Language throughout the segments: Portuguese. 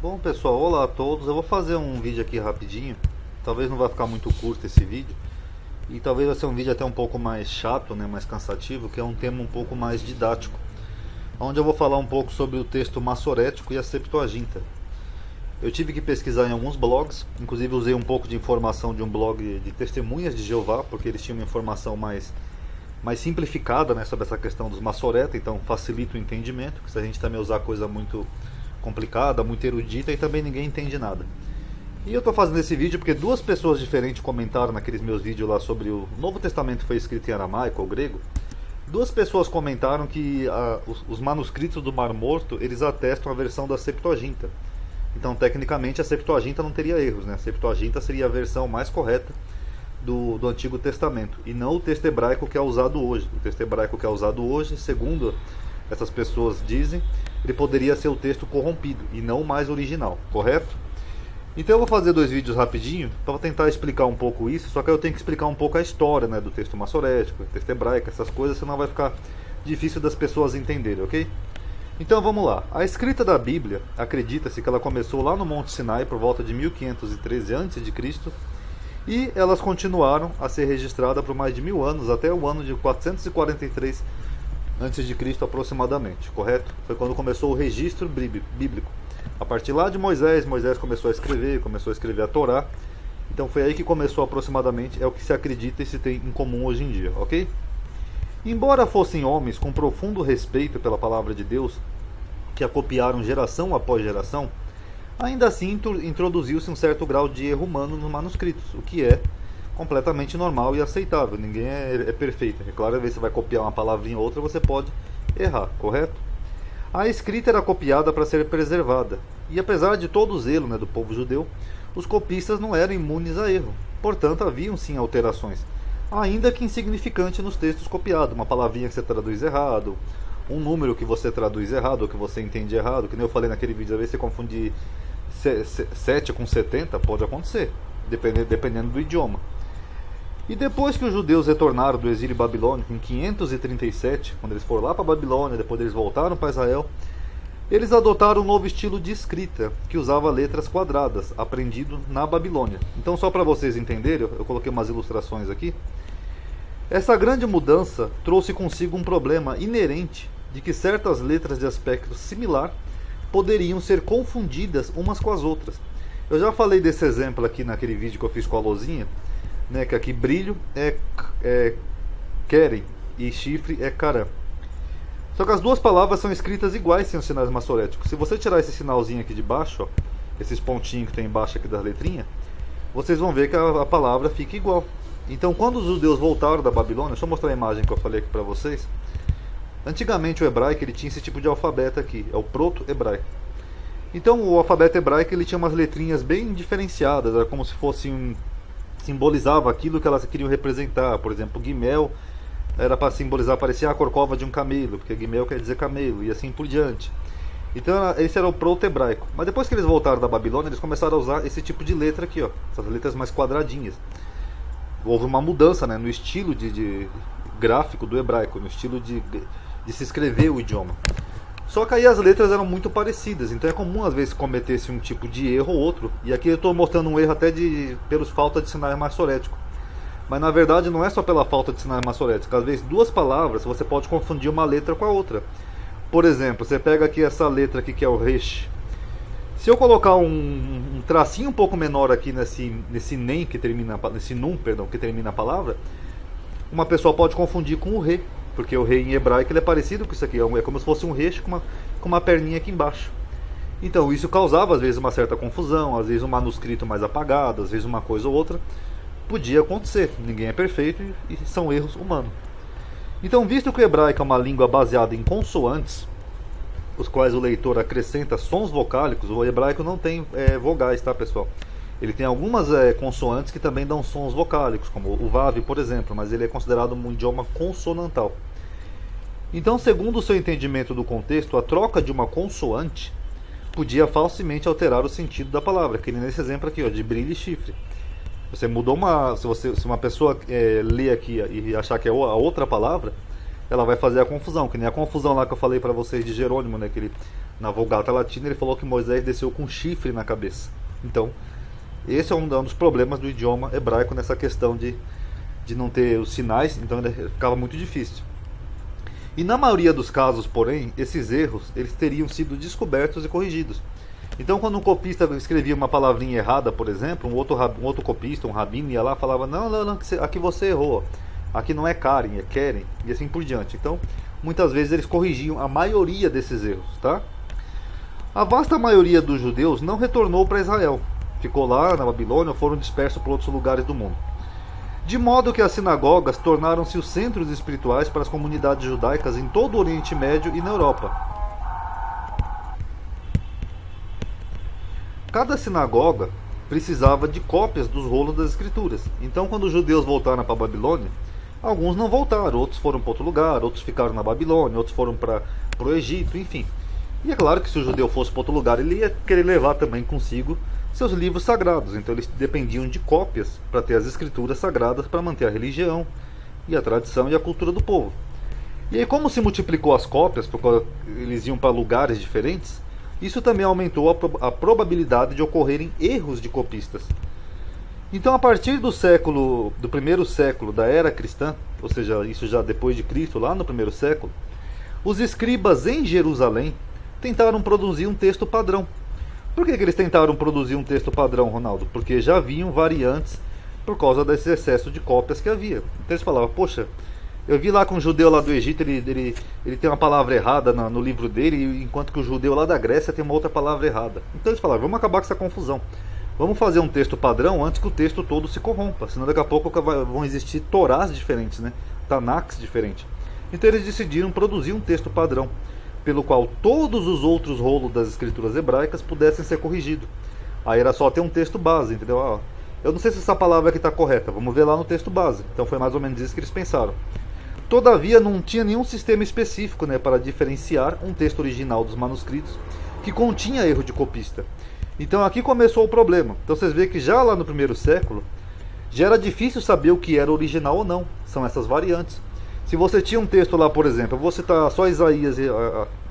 Bom pessoal, olá a todos. Eu vou fazer um vídeo aqui rapidinho. Talvez não vai ficar muito curto esse vídeo. E talvez vai ser um vídeo até um pouco mais chato, né, mais cansativo, que é um tema um pouco mais didático, onde eu vou falar um pouco sobre o texto massorético e a Septuaginta. Eu tive que pesquisar em alguns blogs, inclusive usei um pouco de informação de um blog de testemunhas de Jeová, porque eles tinham uma informação mais simplificada, né, sobre essa questão dos massoreta, então facilita o entendimento, que se a gente também usar coisa muito complicada, muito erudita, e também ninguém entende nada. E eu estou fazendo esse vídeo porque duas pessoas diferentes comentaram naqueles meus vídeos lá sobre o Novo Testamento foi escrito em aramaico ou grego. Duas pessoas comentaram que os manuscritos do Mar Morto, eles atestam a versão da Septuaginta. Então, tecnicamente, a Septuaginta não teria erros, né? A Septuaginta seria a versão mais correta do Antigo Testamento, e não o texto hebraico que é usado hoje. O texto hebraico que é usado hoje, segundo essas pessoas dizem, ele poderia ser o texto corrompido e não o mais original, correto? Então eu vou fazer dois vídeos rapidinho para tentar explicar um pouco isso, só que eu tenho que explicar um pouco a história, né, do texto massorético, texto hebraico, essas coisas, senão vai ficar difícil das pessoas entenderem, ok? Então vamos lá. A escrita da Bíblia, acredita-se que ela começou lá no Monte Sinai por volta de 1513 a.C. e elas continuaram a ser registradas por mais de 1000 anos, até o ano de 443 antes de Cristo aproximadamente, correto? Foi quando começou o registro bíblico. A partir lá de Moisés começou a escrever a Torá. Então foi aí que começou aproximadamente, é o que se acredita e se tem em comum hoje em dia, ok? Embora fossem homens com profundo respeito pela palavra de Deus, que a copiaram geração após geração, ainda assim introduziu-se um certo grau de erro humano nos manuscritos, o que é completamente normal e aceitável. Ninguém é perfeito. É claro, às vezes você vai copiar uma palavrinha ou outra, você pode errar, correto? A escrita era copiada para ser preservada, e apesar de todo o zelo, né, do povo judeu, os copistas não eram imunes a erro. Portanto, haviam sim alterações, ainda que insignificante nos textos copiados. Uma palavrinha que você traduz errado, um número que você traduz errado, ou que você entende errado, que nem eu falei naquele vídeo, às vezes você confunde 7 com 70, pode acontecer, dependendo do idioma. E depois que os judeus retornaram do exílio babilônico em 537, quando eles foram lá para a Babilônia, depois eles voltaram para Israel, eles adotaram um novo estilo de escrita, que usava letras quadradas, aprendido na Babilônia. Então, só para vocês entenderem, eu coloquei umas ilustrações aqui. Essa grande mudança trouxe consigo um problema inerente de que certas letras de aspecto similar poderiam ser confundidas umas com as outras. Eu já falei desse exemplo aqui naquele vídeo que eu fiz com a Lozinha, né, que aqui brilho é Keren e chifre é Karam. Só que as duas palavras são escritas iguais sem os sinais massoréticos. Se você tirar esse sinalzinho aqui de baixo, ó, esses pontinhos que tem embaixo aqui das letrinhas, vocês vão ver que a palavra fica igual. Então, quando os judeus voltaram da Babilônia, deixa eu mostrar a imagem que eu falei aqui para vocês. Antigamente o hebraico ele tinha esse tipo de alfabeto aqui, é o proto-hebraico. Então o alfabeto hebraico ele tinha umas letrinhas bem diferenciadas, era como se fosse simbolizava aquilo que elas queriam representar. Por exemplo, Gimel era para simbolizar, parecia a corcova de um camelo, porque Gimel quer dizer camelo, e assim por diante. Então esse era o proto-hebraico. Mas depois que eles voltaram da Babilônia, eles começaram a usar esse tipo de letra aqui, ó, essas letras mais quadradinhas. Houve uma mudança, né, no estilo de gráfico do hebraico, no estilo de se escrever o idioma. Só que aí as letras eram muito parecidas, então é comum às vezes cometer-se um tipo de erro ou outro. E aqui eu estou mostrando um erro até pelos falta de sinais massoréticos. Mas na verdade não é só pela falta de sinais massoréticos. Às vezes duas palavras você pode confundir uma letra com a outra. Por exemplo, você pega aqui essa letra aqui que é o resh. Se eu colocar um tracinho um pouco menor aqui nesse nem que termina, nesse num, perdão, que termina a palavra, uma pessoa pode confundir com o re. Porque o rei em hebraico ele é parecido com isso aqui, é como se fosse um reche com uma perninha aqui embaixo. Então isso causava às vezes uma certa confusão, às vezes um manuscrito mais apagado, às vezes uma coisa ou outra. Podia acontecer, ninguém é perfeito e são erros humanos. Então, visto que o hebraico é uma língua baseada em consoantes, os quais o leitor acrescenta sons vocálicos, o hebraico não tem vogais, tá pessoal? Ele tem algumas consoantes que também dão sons vocálicos, como o vav, por exemplo, mas ele é considerado um idioma consonantal. Então, segundo o seu entendimento do contexto, a troca de uma consoante podia falsamente alterar o sentido da palavra, que nem nesse exemplo aqui, ó, de brilho e chifre. Você mudou se uma pessoa ler aqui e achar que é a outra palavra, ela vai fazer a confusão, que nem a confusão lá que eu falei para vocês de Jerônimo, né, que ele Na Vulgata Latina ele falou que Moisés desceu com chifre na cabeça. Então, esse é um dos problemas do idioma hebraico nessa questão de não ter os sinais, então ele ficava muito difícil. E na maioria dos casos, porém, esses erros eles teriam sido descobertos e corrigidos. Então, quando um copista escrevia uma palavrinha errada, por exemplo, um outro copista, um rabino, ia lá e falava: não, aqui você errou, aqui não é Karen, é Keren, e assim por diante. Então, muitas vezes eles corrigiam a maioria desses erros, tá? A vasta maioria dos judeus não retornou para Israel, ficou lá na Babilônia ou foram dispersos por outros lugares do mundo. De modo que as sinagogas tornaram-se os centros espirituais para as comunidades judaicas em todo o Oriente Médio e na Europa. Cada sinagoga precisava de cópias dos rolos das escrituras. Então, quando os judeus voltaram para a Babilônia, alguns não voltaram, outros foram para outro lugar, outros ficaram na Babilônia, outros foram para o Egito, enfim. E é claro que se o judeu fosse para outro lugar, ele ia querer levar também consigo seus livros sagrados. Então eles dependiam de cópias para ter as escrituras sagradas para manter a religião e a tradição e a cultura do povo. E aí, como se multiplicou as cópias, porque eles iam para lugares diferentes, isso também aumentou a probabilidade de ocorrerem erros de copistas. Então, a partir do primeiro século da era cristã, ou seja, isso já depois de Cristo, lá no primeiro século, os escribas em Jerusalém tentaram produzir um texto padrão. Por que eles tentaram produzir um texto padrão, Ronaldo? Porque já haviam variantes por causa desse excesso de cópias que havia. Então eles falavam: poxa, eu vi lá com um judeu lá do Egito, ele tem uma palavra errada no livro dele, enquanto que o judeu lá da Grécia tem uma outra palavra errada. Então eles falaram: vamos acabar com essa confusão. Vamos fazer um texto padrão antes que o texto todo se corrompa, senão daqui a pouco vão existir torás diferentes, né? Tanaks diferentes. Então eles decidiram produzir um texto padrão, pelo qual todos os outros rolos das escrituras hebraicas pudessem ser corrigidos. Aí era só ter um texto base, entendeu? Eu não sei se essa palavra aqui está correta, vamos ver lá no texto base. Então foi mais ou menos isso que eles pensaram. Todavia não tinha nenhum sistema específico, né, para diferenciar um texto original dos manuscritos que continha erro de copista. Então aqui começou o problema. Então vocês veem que já lá no primeiro século já era difícil saber o que era original ou não. São essas variantes. Se você tinha um texto lá, por exemplo, eu vou citar só Isaías,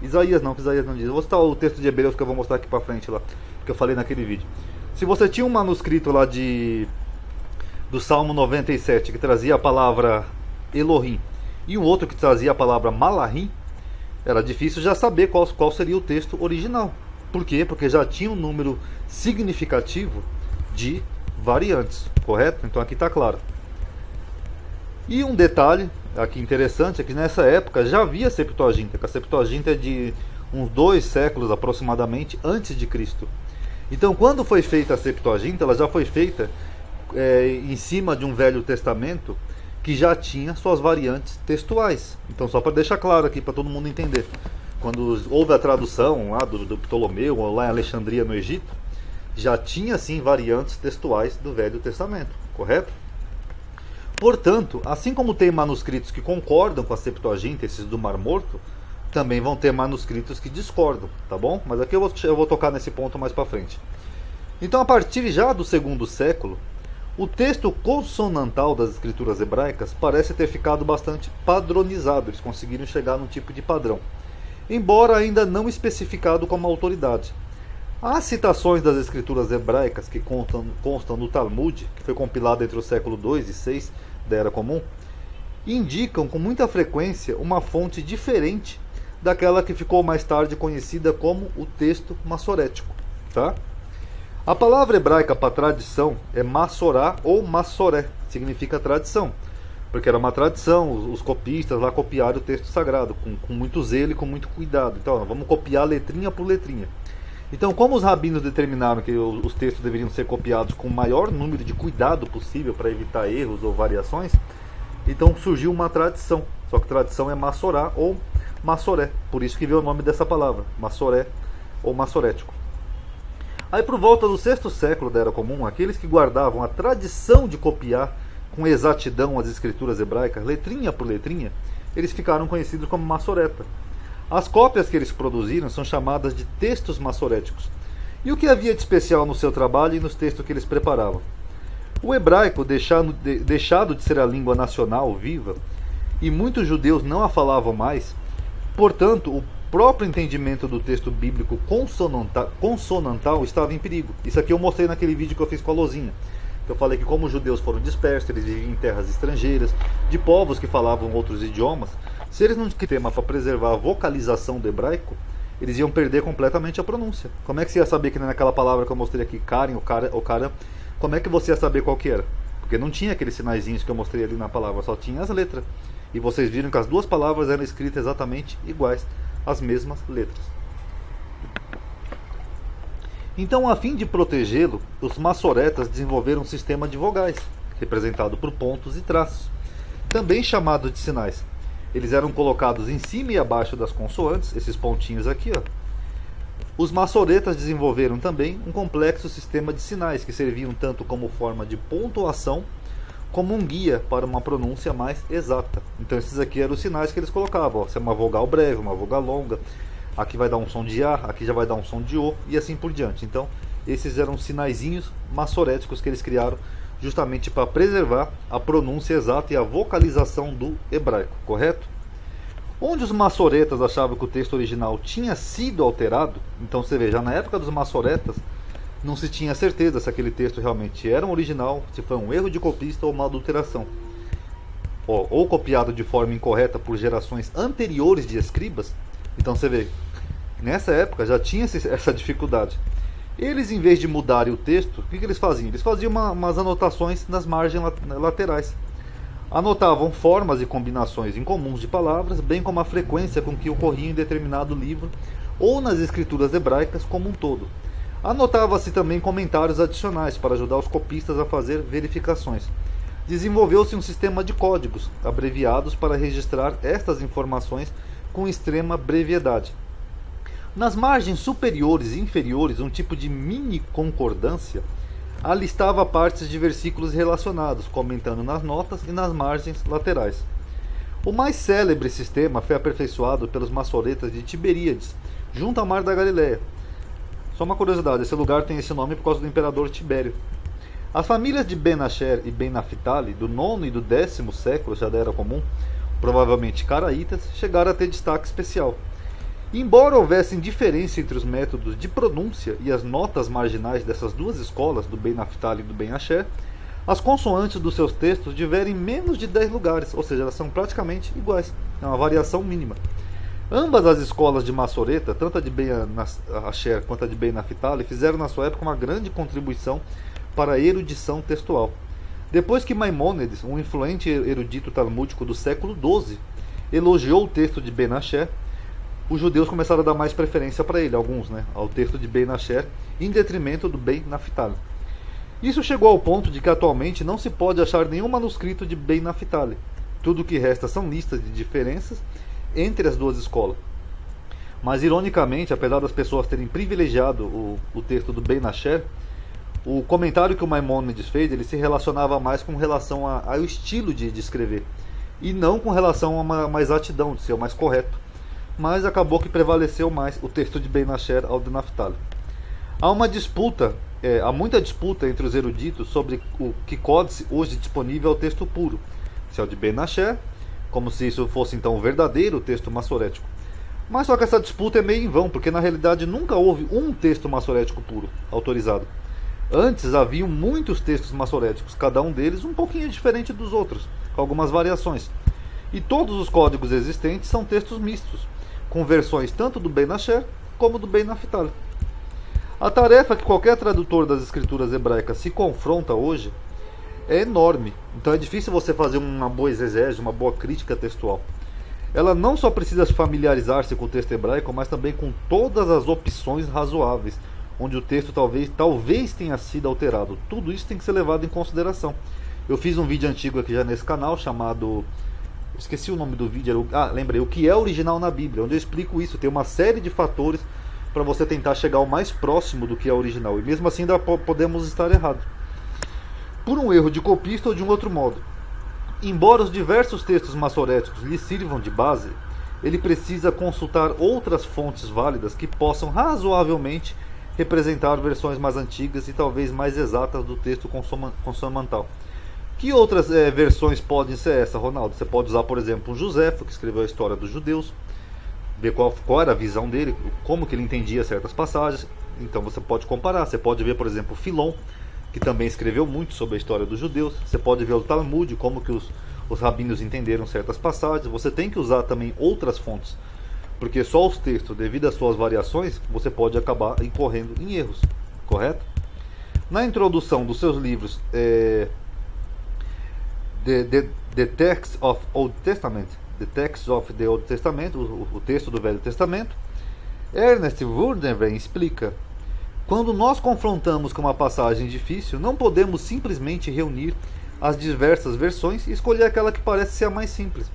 Isaías não diz, eu vou citar o texto de Hebreus que eu vou mostrar aqui pra frente lá, que eu falei naquele vídeo. Se você tinha um manuscrito lá do Salmo 97 que trazia a palavra Elohim e um outro que trazia a palavra Malahim, era difícil já saber qual seria o texto original. Por quê? Porque já tinha um número significativo de variantes, correto? Então aqui está claro. E um detalhe aqui interessante é que nessa época já havia Septuaginta, que a Septuaginta é de uns 2 séculos aproximadamente antes de Cristo. Então, quando foi feita a Septuaginta, ela já foi feita em cima de um Velho Testamento que já tinha suas variantes textuais. Então, só para deixar claro aqui para todo mundo entender, quando houve a tradução lá do Ptolomeu, ou lá em Alexandria no Egito, já tinha sim variantes textuais do Velho Testamento, correto? Portanto, assim como tem manuscritos que concordam com a Septuaginta, esses do Mar Morto, também vão ter manuscritos que discordam, tá bom? Mas aqui eu vou tocar nesse ponto mais para frente. Então, a partir já do segundo século, o texto consonantal das escrituras hebraicas parece ter ficado bastante padronizado. Eles conseguiram chegar num tipo de padrão, embora ainda não especificado como autoridade. As citações das escrituras hebraicas que constam no Talmud, que foi compilado entre o século II e VI da Era Comum, indicam com muita frequência uma fonte diferente daquela que ficou mais tarde conhecida como o texto massorético. Tá? A palavra hebraica para tradição é massorá ou massoré, significa tradição, porque era uma tradição, os copistas lá copiaram o texto sagrado com muito zelo e com muito cuidado. Então, vamos copiar letrinha por letrinha. Então, como os rabinos determinaram que os textos deveriam ser copiados com o maior número de cuidado possível para evitar erros ou variações, então surgiu uma tradição. Só que tradição é massorá ou massoré, por isso que veio o nome dessa palavra, massoré ou massorético. Aí, por volta do 6º século da Era Comum, aqueles que guardavam a tradição de copiar com exatidão as escrituras hebraicas, letrinha por letrinha, eles ficaram conhecidos como massoreta. As cópias que eles produziram são chamadas de textos massoréticos. E o que havia de especial no seu trabalho e nos textos que eles preparavam? O hebraico, deixado de ser a língua nacional viva, e muitos judeus não a falavam mais, portanto, próprio entendimento do texto bíblico consonantal estava em perigo. Isso aqui eu mostrei naquele vídeo que eu fiz com a Lozinha. Eu falei que como os judeus foram dispersos, eles viviam em terras estrangeiras, de povos que falavam outros idiomas, se eles não tinham tema para preservar a vocalização do hebraico, eles iam perder completamente a pronúncia. Como é que você ia saber que naquela palavra que eu mostrei aqui, Karen, o cara, como é que você ia saber qual que era? Porque não tinha aqueles sinaizinhos que eu mostrei ali na palavra, só tinha as letras. E vocês viram que as duas palavras eram escritas exatamente iguais, as mesmas letras. Então, a fim de protegê-lo, os maçoretas desenvolveram um sistema de vogais, representado por pontos e traços, também chamado de sinais. Eles eram colocados em cima e abaixo das consoantes, esses pontinhos aqui, ó. Os maçoretas desenvolveram também um complexo sistema de sinais que serviam tanto como forma de pontuação como um guia para uma pronúncia mais exata. Então esses aqui eram os sinais que eles colocavam, ó. Se é uma vogal breve, uma vogal longa, aqui vai dar um som de A, aqui já vai dar um som de O e assim por diante. Então esses eram sinaizinhos maçoréticos que eles criaram justamente para preservar a pronúncia exata e a vocalização do hebraico, correto? Onde os maçoretas achavam que o texto original tinha sido alterado, então você vê, já na época dos maçoretas não se tinha certeza se aquele texto realmente era um original, se foi um erro de copista ou uma adulteração, ou copiado de forma incorreta por gerações anteriores de escribas. Então você vê, nessa época já tinha essa dificuldade. Eles, em vez de mudarem o texto, o que eles faziam? Eles faziam umas anotações nas margens laterais. Anotavam formas e combinações incomuns de palavras, bem como a frequência com que ocorriam em determinado livro ou nas escrituras hebraicas como um todo. Anotava-se também comentários adicionais para ajudar os copistas a fazer verificações. Desenvolveu-se um sistema de códigos abreviados para registrar estas informações com extrema brevidade. Nas margens superiores e inferiores, um tipo de mini concordância alistava partes de versículos relacionados, comentando nas notas e nas margens laterais. O mais célebre sistema foi aperfeiçoado pelos maçoretas de Tiberíades, junto ao Mar da Galileia. Só uma curiosidade, esse lugar tem esse nome por causa do imperador Tibério. As famílias de Ben Asher e Ben Naphtali, do 9º e do 10º século, já era comum, provavelmente caraítas, chegaram a ter destaque especial. Embora houvessem diferença entre os métodos de pronúncia e as notas marginais dessas duas escolas, do Ben Naphtali e do Ben Asher, as consoantes dos seus textos diferem menos de 10 lugares, ou seja, elas são praticamente iguais, é uma variação mínima. Ambas as escolas de maçoreta, tanto a de Ben Asher quanto a de Ben Naphtali, fizeram na sua época uma grande contribuição para a erudição textual. Depois que Maimônides, um influente erudito talmúdico do século XII, elogiou o texto de Ben Asher, os judeus começaram a dar mais preferência para ele, alguns, ao texto de Ben Asher, em detrimento do Ben Naphtali. Isso chegou ao ponto de que atualmente não se pode achar nenhum manuscrito de Ben Naphtali. Tudo o que resta são listas de diferenças entre as duas escolas. Mas, ironicamente, apesar das pessoas terem privilegiado o texto do Ben Asher, o comentário que o Maimônides fez, ele se relacionava mais com relação ao estilo de escrever, e não com relação a uma exatidão, de ser o mais correto. Mas acabou que prevaleceu mais o texto de Ben Asher ao de Naphtali. Há muita disputa entre os eruditos sobre o que códice hoje disponível é o texto puro, se é o de Ben Asher, como se isso fosse então o verdadeiro texto maçorético. Mas só que essa disputa é meio em vão, porque na realidade nunca houve um texto maçorético puro, autorizado. Antes haviam muitos textos maçoréticos, cada um deles um pouquinho diferente dos outros, com algumas variações. E todos os códigos existentes são textos mistos, com versões tanto do Ben Asher como do Ben Naphtali. A tarefa que qualquer tradutor das escrituras hebraicas se confronta hoje é enorme, então é difícil você fazer uma boa exegese, uma boa crítica textual. Ela não só precisa familiarizar-se com o texto hebraico, mas também com todas as opções razoáveis, onde o texto talvez tenha sido alterado. Tudo isso tem que ser levado em consideração. Eu fiz um vídeo antigo aqui já nesse canal chamado... esqueci o nome do vídeo, lembrei, o que é original na Bíblia, onde eu explico isso. Tem uma série de fatores para você tentar chegar ao mais próximo do que é original, e mesmo assim ainda podemos estar errados, por um erro de copista ou de um outro modo. Embora os diversos textos maçoréticos lhe sirvam de base, ele precisa consultar outras fontes válidas que possam razoavelmente representar versões mais antigas e talvez mais exatas do texto consonantal. Que outras versões podem ser essa, Ronaldo? Você pode usar, por exemplo, um Joséfo, que escreveu a história dos judeus, ver qual era a visão dele, como que ele entendia certas passagens. Então você pode comparar, você pode ver, por exemplo, Filon, que também escreveu muito sobre a história dos judeus. Você pode ver o Talmud, como que os rabinos entenderam certas passagens. Você tem que usar também outras fontes, porque só os textos, devido às suas variações, você pode acabar incorrendo em erros, correto? Na introdução dos seus livros, The Text of Old Testament, The Text of the Old Testament, o texto do Velho Testamento, Ernest Wurdenberg explica: quando nós confrontamos com uma passagem difícil, não podemos simplesmente reunir as diversas versões e escolher aquela que parece ser a mais simples.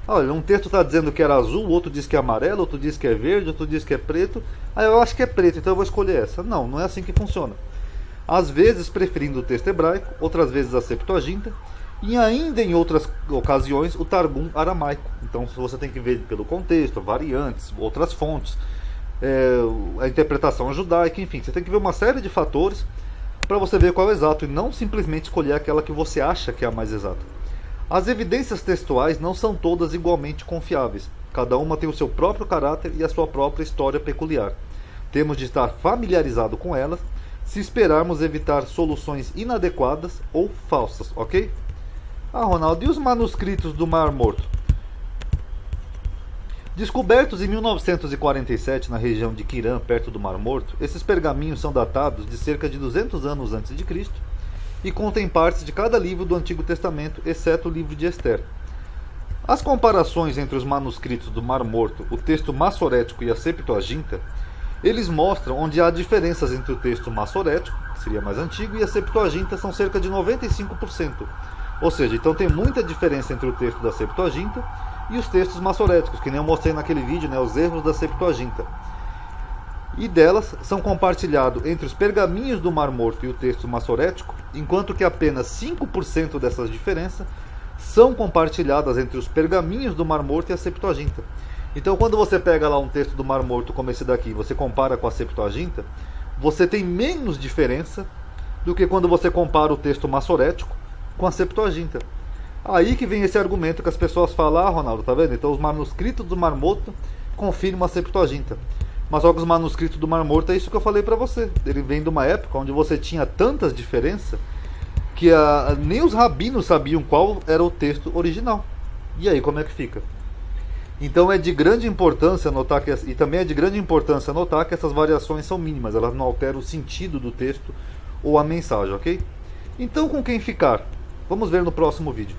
Olha, um texto está dizendo que era azul, outro diz que é amarelo, outro diz que é verde, outro diz que é preto. Aí eu acho que é preto, então eu vou escolher essa. Não, não é assim que funciona. Às vezes preferindo o texto hebraico, outras vezes a Septuaginta, e ainda em outras ocasiões o Targum aramaico. Então você tem que ver pelo contexto, variantes, outras fontes, a interpretação judaica, enfim, você tem que ver uma série de fatores para você ver qual é o exato e não simplesmente escolher aquela que você acha que é a mais exata. As evidências textuais não são todas igualmente confiáveis. Cada uma tem o seu próprio caráter e a sua própria história peculiar. Temos de estar familiarizado com elas se esperarmos evitar soluções inadequadas ou falsas, ok? Ronaldo, e os manuscritos do Mar Morto? Descobertos em 1947 na região de Quirã, perto do Mar Morto, esses pergaminhos são datados de cerca de 200 anos antes de Cristo e contêm partes de cada livro do Antigo Testamento, exceto o livro de Ester. As comparações entre os manuscritos do Mar Morto, o texto massorético e a Septuaginta, eles mostram onde há diferenças entre o texto massorético, que seria mais antigo, e a Septuaginta são cerca de 95%. Ou seja, então tem muita diferença entre o texto da Septuaginta e os textos massoréticos, que nem eu mostrei naquele vídeo, né, os erros da Septuaginta. E delas são compartilhados entre os pergaminhos do Mar Morto e o texto massorético, enquanto que apenas 5% dessas diferenças são compartilhadas entre os pergaminhos do Mar Morto e a Septuaginta. Então quando você pega lá um texto do Mar Morto como esse daqui, você compara com a Septuaginta, você tem menos diferença do que quando você compara o texto massorético com a Septuaginta. Aí que vem esse argumento que as pessoas falam: Ronaldo, tá vendo? Então os manuscritos do Mar Morto confirmam a Septuaginta. Mas só que os manuscritos do Mar Morto é isso que eu falei para você. Ele vem de uma época onde você tinha tantas diferenças que nem os rabinos sabiam qual era o texto original. E aí, como é que fica? Então é de grande importância notar que, e também é de grande importância notar que essas variações são mínimas, elas não alteram o sentido do texto ou a mensagem, ok? Então com quem ficar? Vamos ver no próximo vídeo.